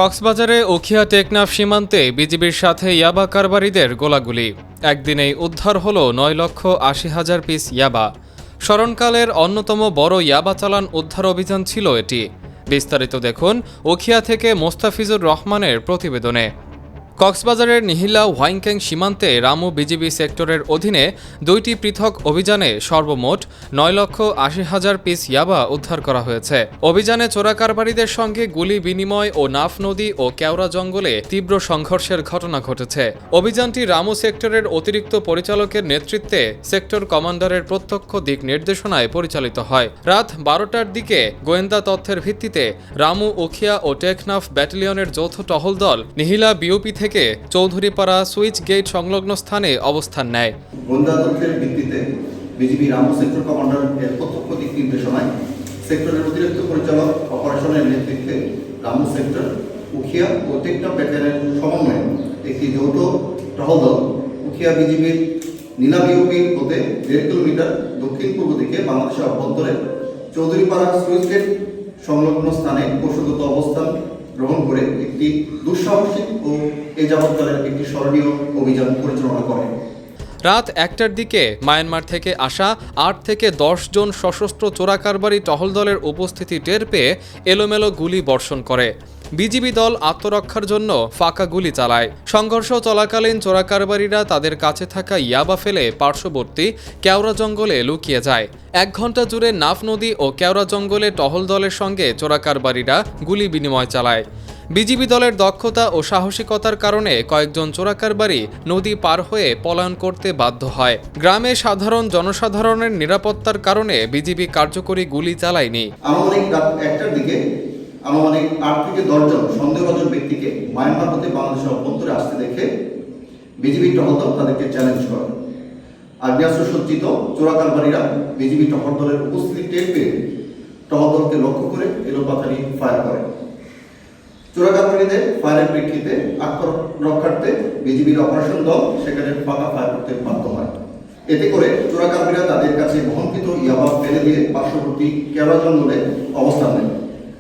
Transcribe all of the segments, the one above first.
কক্সবাজারে উখিয়া টেকনাফ সীমান্তে বিজিবির সাথে ইয়াবা কারবারিদের গোলাগুলি। একদিনেই উদ্ধার হল 9,80,000 পিস ইয়াবা। স্মরণকালের অন্যতম বড় ইয়াবা চালান উদ্ধার অভিযান ছিল এটি। বিস্তারিত দেখুন উখিয়া থেকে মোস্তাফিজুর রহমানের প্রতিবেদনে। কক্সবাজারের নিহিলা ওয়াইংক্যাং সীমান্তে রামু বিজিবি সেক্টরের অধীনে দুইটি পৃথক অভিযানে সর্বমোট 9,80,000 পিস ইয়াবা উদ্ধার করা হয়েছে। অভিযানে চোরাকারবারিদের সঙ্গে গুলি বিনিময় ও নাফ নদী ও কেওড়া জঙ্গলে তীব্র সংঘর্ষের ঘটনা ঘটেছে। অভিযানটি রামু সেক্টরের অতিরিক্ত পরিচালকের নেতৃত্বে সেক্টর কমান্ডারের প্রত্যক্ষ দিক নির্দেশনায় পরিচালিত হয়। রাত 12টার দিকে গোয়েন্দা তথ্যের ভিত্তিতে রামু, উখিয়া ও টেকনাফ ব্যাটালিয়নের যৌথ টহল দল নিহিলা বিওপি থেকে চৌধুরীপাড়া সুইচ গেট সংলগ্ন স্থানে অবস্থান নেয়। গোয়েন্দা তথ্যের ভিত্তিতে বিজিবি রামু সেক্টর কমান্ডার এর প্রত্যক্ষ দিক নির্দেশনায় সেক্টরের অতিরিক্ত পরিচালক অপারেশনের নেতৃত্বে রামু সেক্টর, উখিয়া ও টেকনাফ ব্যাটালিয়নের সমন্বয়ে একটি যৌথ টহল দল উখিয়া বিজিবির নীলা বিওপি হতে 1.5 কিলোমিটার দক্ষিণ পূর্ব দিকে বাংলাদেশের অভ্যন্তরে চৌধুরীপাড়া সুইচ গেট সংলগ্ন স্থানে কৌশলগত অবস্থান গ্রহণ করে একটি দুঃসাহসিক ও এ যাবৎকালের একটি স্মরণীয় অভিযান পরিচালনা করে। রাত 1টার দিকে মায়ানমার থেকে আসা 8 থেকে 10 জন সশস্ত্র চোরাকারবারি টহল দলের উপস্থিতি টের পেয়ে এলোমেলো গুলি বর্ষণ করে। বিজিবি দল আত্মরক্ষার জন্য ফাঁকা গুলি চালায়। সংঘর্ষ চলাকালীন চোরাকারবারিরা তাদের কাছে থাকা ইয়াবা ফেলে পার্শ্ববর্তী কেওড়া জঙ্গলে লুকিয়ে যায়। 1 ঘণ্টা জুড়ে নাফ নদী ও কেওড়া জঙ্গলে টহল দলের সঙ্গে চোরাকারবারিরা গুলি বিনিময় চালায়। বিজিবি দলের দক্ষতা ও সাহসিকতার কারণে কয়েকজন চোরাকারবারি নদী পার হয়ে পলায়ন করতে বাধ্য হয়। গ্রামে সাধারণ জনসাধারণের নিরাপত্তার কারণে বিজিবি কার্যকরী গুলি চালায়নি। আনুমানিক রাত 1টার দিকে আনুমানিক 8 থেকে 10 জন সন্দেহভাজন ব্যক্তিকে মায়ানমার হতে বাংলাদেশের অভ্যন্তরে আসতে দেখে বিজিবি টহল দল তাদেরকে চ্যালেঞ্জ করে। আগ্নেয়াস্ত্র সজ্জিত চোরাকারবারিরা বিজিবি টহল দলের উপস্থিতি টের পেয়ে টহল দলকে লক্ষ্য করে এলোপাথারি ফায়ার করে। চোরাকারবারিদের ফায়ারের প্রেক্ষিতে রক্ষার্থে বিজিবির অপারেশন দল সেখানে ফাঁকা ফায়ার করতে বাধ্য হয়। এতে করে চোরাকারবারিরা তাদের কাছে বহনকৃত ইয়াবা ফেলে দিয়ে পার্শ্ববর্তী কেওড়া জঙ্গলে অবস্থান নেয়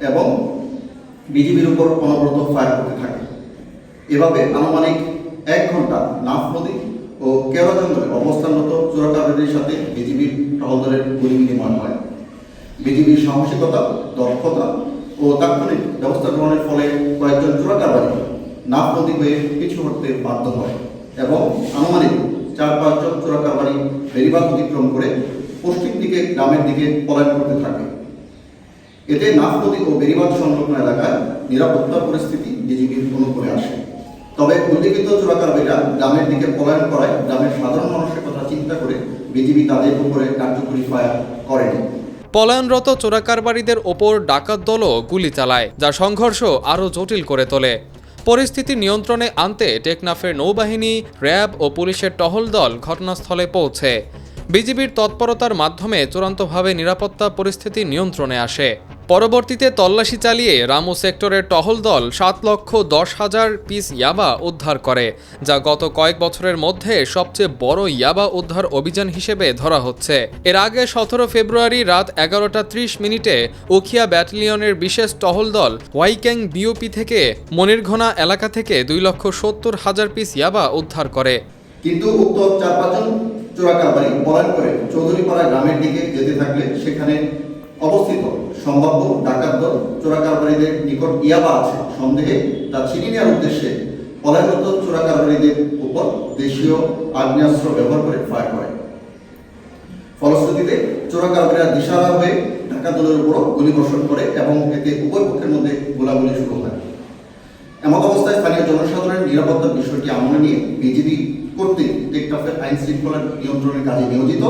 এবং বিজিবির উপর অনবরত ফায়ার করতে থাকে। এভাবে আনুমানিক 1 ঘন্টা নাফ নদী ও কেওড়া জঙ্গলে অবস্থানরত চোরাকারবারিদের সাথে বিজিবির টহল দলের গুলি বিনিময় হয়। বিজিবির সাহসিকতা, দক্ষতা ও তাৎক্ষণিক ব্যবস্থা গ্রহণের ফলে কয়েকজন চোরাকারবারি নাফ নদী হয়ে পিছু হটতে বাধ্য হয় এবং আনুমানিক 4-5 জন চোরাকারবারি বেড়িবাঁধ অতিক্রম করে পশ্চিম দিকে গ্রামের দিকে পলায়ন করতে থাকে। এতে নাফ নদী ও বেড়িবাঁধ সংলগ্ন এলাকায় নিরাপত্তা পরিস্থিতি বিজিবির অনুকূলে আসে। তবে উল্লেখিত চোরাকারবারিরা গ্রামের দিকে পলায়ন করায় গ্রামের সাধারণ মানুষের কথা চিন্তা করে বিজিবি তাদের উপরে কার্যকরী ফায়ার করেনি। পলায়নরত চোরাকারবারিদের ওপর ডাকাত দলও গুলি চালায়, যা সংঘর্ষ আরও জটিল করে তোলে। পরিস্থিতি নিয়ন্ত্রণে আনতে টেকনাফের নৌবাহিনী, র্যাব ও পুলিশের টহল দল ঘটনাস্থলে পৌঁছে। বিজিবির তৎপরতার মাধ্যমে চূড়ান্তভাবে নিরাপত্তা পরিস্থিতি নিয়ন্ত্রণে আসে। পরবর্তীতে তল্লাশি চালিয়ে রামু সেক্টরের টহল দল 7,10,000 পিস ইয়াবা উদ্ধার করে, যা গত কয়েক বছরের মধ্যে সবচেয়ে বড় ইয়াবা উদ্ধার অভিযান হিসেবে ধরা হচ্ছে। এর আগে 17 ফেব্রুয়ারি রাত 11:30 উখিয়া ব্যাটালিয়নের বিশেষ টহল দল ওয়াইক্যাং বিওপি থেকে মনিরঘোনা এলাকা থেকে 2,70,000 পিস ইয়াবা উদ্ধার করে। কিন্তু উক্ত 4-5 জন চোরাকারবারি পলায়ন করে চৌধুরীপাড়া গ্রামের দিকে যেতে থাকলে সেখানে অবস্থিত সম্ভাব্য ডাকাত দল চোরাকারবারিদের নিকট ইয়াবা আছে সন্দেহে তা ছিনিয়ে নেওয়ার উদ্দেশ্যে পলায়নরত চোরাকারবারিদের উপর দেশীয় আগ্নেয়াস্ত্র ব্যবহার করে ফায়ার করে। ফলশ্রুতিতে চোরাকারবারিরা দিশাহারা হয়ে ডাকাত দলের উপর গুলিবর্ষণ করে এবং এতে উভয় পক্ষের মধ্যে গোলাগুলি শুরু হয়। এমন অবস্থায় স্থানীয় জনসাধারণের নিরাপত্তার বিষয়টি আমলে নিয়ে বিজিবি কর্তৃক টেকনাফের আইন শৃঙ্খলা নিয়ন্ত্রণের কাজে নিয়োজিত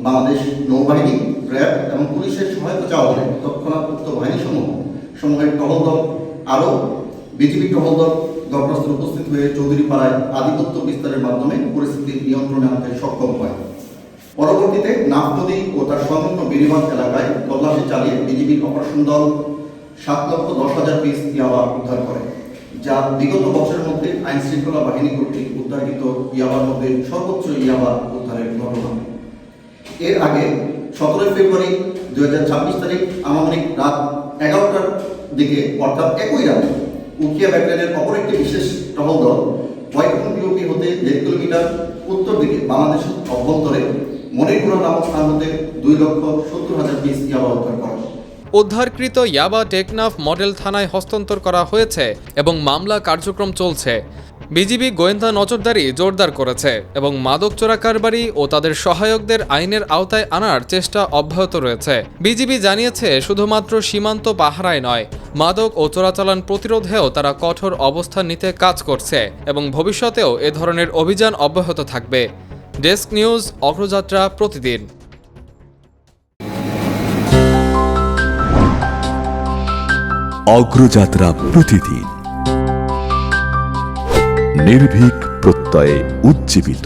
বাংলাদেশ নৌবাহিনী, র্যাব এবং পুলিশের সহায়তা চাওয়া হলে তৎক্ষণাৎ উক্ত বাহিনীসমূহের টহল দল আরও বিজিবি টহল দল ঘটনাস্থলে উপস্থিত হয়ে চৌধুরীপাড়ায় আধিপত্য বিস্তারের মাধ্যমে পরিস্থিতি নিয়ন্ত্রণে আনতে সক্ষম হয়। পরবর্তীতে নাফ নদী ও তার সংলগ্ন বেড়িবাঁধ এলাকায় তল্লাশি চালিয়ে বিজিবির অপারেশন দল 7,10,000 পিস ইয়াবা উদ্ধার করে, যা বিগত বছরের মধ্যে আইন শৃঙ্খলা বাহিনী কর্তৃক উদ্ধারকৃত ইয়াবার মধ্যে সর্বোচ্চ ইয়াবা উদ্ধারের ঘটনা। এর আগে 17 ফেব্রুয়ারি 2026 তারিখ আনুমানিক রাত 11টার দিকে অর্থাৎ একই রাতে উখিয়া ব্যাটালিয়নের অপর একটি বিশেষ টহল দল ওয়াইকুন পিওপি হতে 1.5 কিলোমিটার উত্তর দিকে বাংলাদেশের অভ্যন্তরে মণিপুরা নামক স্থান হতে 2,70,000 পিস ইয়াবা উদ্ধার করে। উদ্ধারকৃত ইয়াবা টেকনাফ মডেল থানায় হস্তান্তর করা হয়েছে এবং মামলা কার্যক্রম চলছে। বিজিবি গোয়েন্দা নজরদারি জোরদার করেছে এবং মাদক চোরা কারবারি ও তাদের সহায়কদের আইনের আওতায় আনার চেষ্টা অব্যাহত রয়েছে। বিজিবি জানিয়েছে শুধুমাত্র সীমান্ত পাহারায় নয়, মাদক ও চোরাচালান প্রতিরোধেও তারা কঠোর অবস্থান নিতে কাজ করছে এবং ভবিষ্যতেও এ ধরনের অভিযান অব্যাহত থাকবে। ডেস্ক নিউজ, অগ্রযাত্রা প্রতিদিন। অগ্রযাত্রা প্রতিদিন, নির্ভীক প্রত্যয়ে উজ্জীবিত।